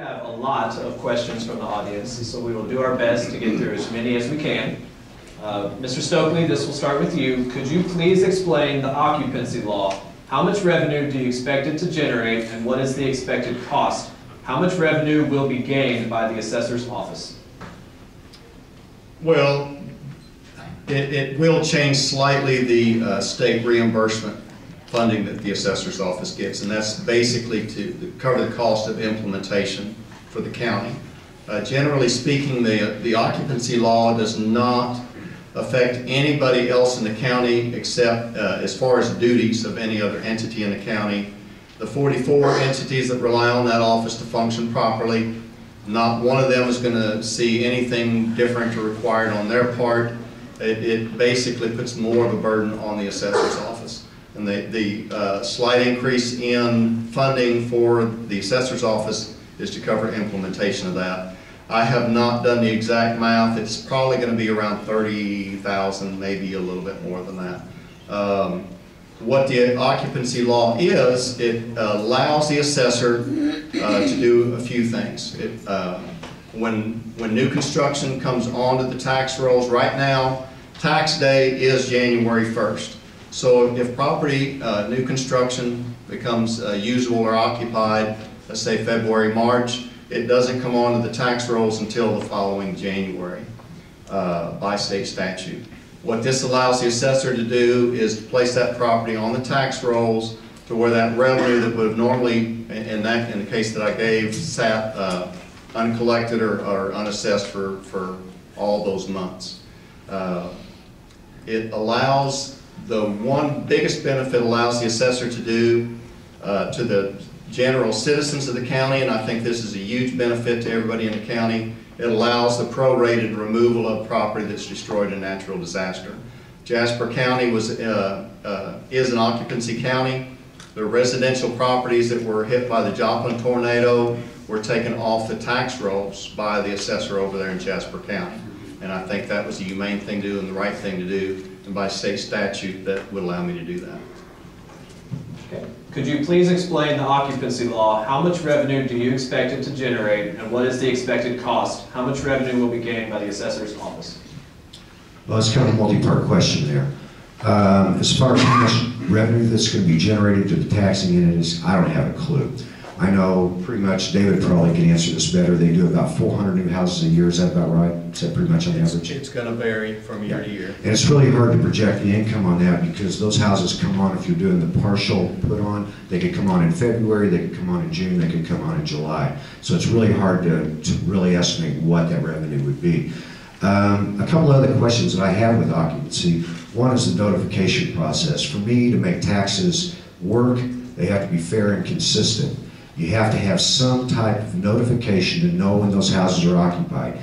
have a lot of questions from the audience, so we will do our best to get through as many as we can. Mr. Stokely, this will start with you. Could you please explain the occupancy law? How much revenue do you expect it to generate, and what is the expected cost? How much revenue will be gained by the assessor's office? Well, it will change slightly the state reimbursement funding that the assessor's office gets, and that's basically to cover the cost of implementation for the county. Generally speaking, the occupancy law does not affect anybody else in the county except as far as duties of any other entity in the county. The 44 entities that rely on that office to function properly, not one of them is going to see anything different or required on their part. It basically puts more of a burden on the assessor's office. And the slight increase in funding for the assessor's office is to cover implementation of that. I have not done the exact math. It's probably going to be around 30,000, maybe a little bit more than that. What the occupancy law is, it allows the assessor to do a few things. When new construction comes onto the tax rolls, right now, tax day is January 1st. So if property, new construction becomes usable or occupied, let's say February, March, it doesn't come onto the tax rolls until the following January by state statute. What this allows the assessor to do is to place that property on the tax rolls to where that revenue that would have normally, in the case that I gave, sat uncollected or unassessed for all those months. It allows, the one biggest benefit allows the assessor to do to the general citizens of the county, and I think this is a huge benefit to everybody in the county. It allows the prorated removal of property that's destroyed in natural disaster. Jasper County is an occupancy county. The residential properties that were hit by the Joplin tornado were taken off the tax rolls by the assessor over there in Jasper County. And I think that was the humane thing to do and the right thing to do, and by state statute that would allow me to do that. Okay. Could you please explain the occupancy law? How much revenue do you expect it to generate, and what is the expected cost? How much revenue will be gained by the assessor's office? Well, it's kind of a multi-part question there. As far as how much revenue that's going to be generated to the taxing entities, I don't have a clue. I know pretty much, David probably can answer this better, they do about 400 new houses a year, is that about right? Is that pretty much on average? It's going to vary from year to year. And it's really hard to project the income on that because those houses come on, if you're doing the partial put on, they could come on in February, they could come on in June, they could come on in July. So it's really hard to really estimate what that revenue would be. A couple other questions that I have with occupancy. One is the notification process. For me to make taxes work, they have to be fair and consistent. You have to have some type of notification to know when those houses are occupied.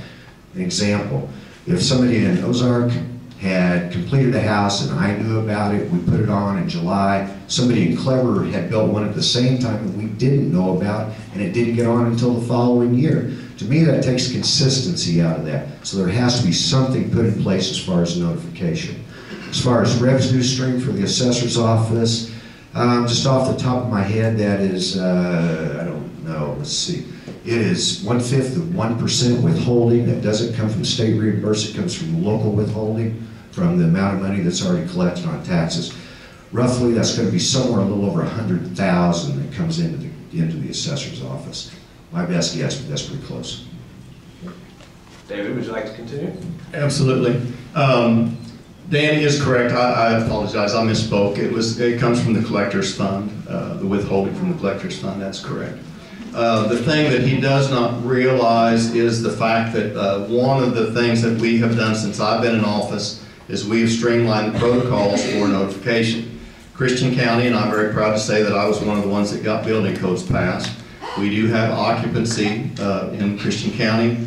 An example, if somebody in Ozark had completed a house and I knew about it, we put it on in July, somebody in Clever had built one at the same time that we didn't know about, and it didn't get on until the following year. To me, that takes consistency out of that. So there has to be something put in place as far as notification. As far as revenue stream for the assessor's office, just off the top of my head, that is, I don't know, let's see. It is 1/5 of 1% withholding. That doesn't come from state reimbursement, it comes from local withholding, from the amount of money that's already collected on taxes. Roughly, that's going to be somewhere a little over 100,000 that comes into the assessor's office. My best guess, but that's pretty close. David, would you like to continue? Absolutely. Danny is correct. I apologize. I misspoke. It comes from the collector's fund, the withholding from the collector's fund. That's correct. The thing that he does not realize is the fact that one of the things that we have done since I've been in office is we've streamlined the protocols for notification. Christian County, and I'm very proud to say that I was one of the ones that got building codes passed. We do have occupancy in Christian County.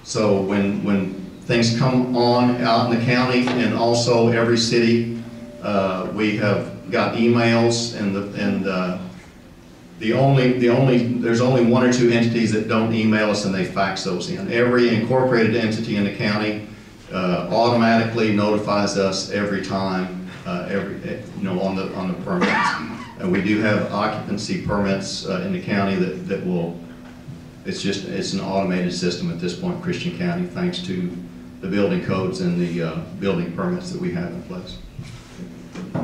So when things come on out in the county and also every city, we have got emails, and there's only one or two entities that don't email us, and they fax those in. Every incorporated entity in the county automatically notifies us every time, on the permits. And we do have occupancy permits in the county that will It's an automated system at this point in Christian County, thanks to the building codes and the building permits that we have in place.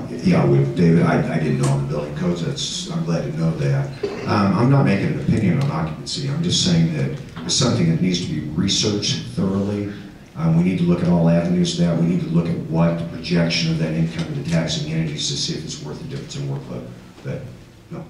Yeah, David, I didn't know on the building codes. I'm glad to know that. I'm not making an opinion on occupancy. I'm just saying that it's something that needs to be researched thoroughly. We need to look at all avenues of that. We need to look at what the projection of that income to taxing entities to see if it's worth the difference in workload. But no.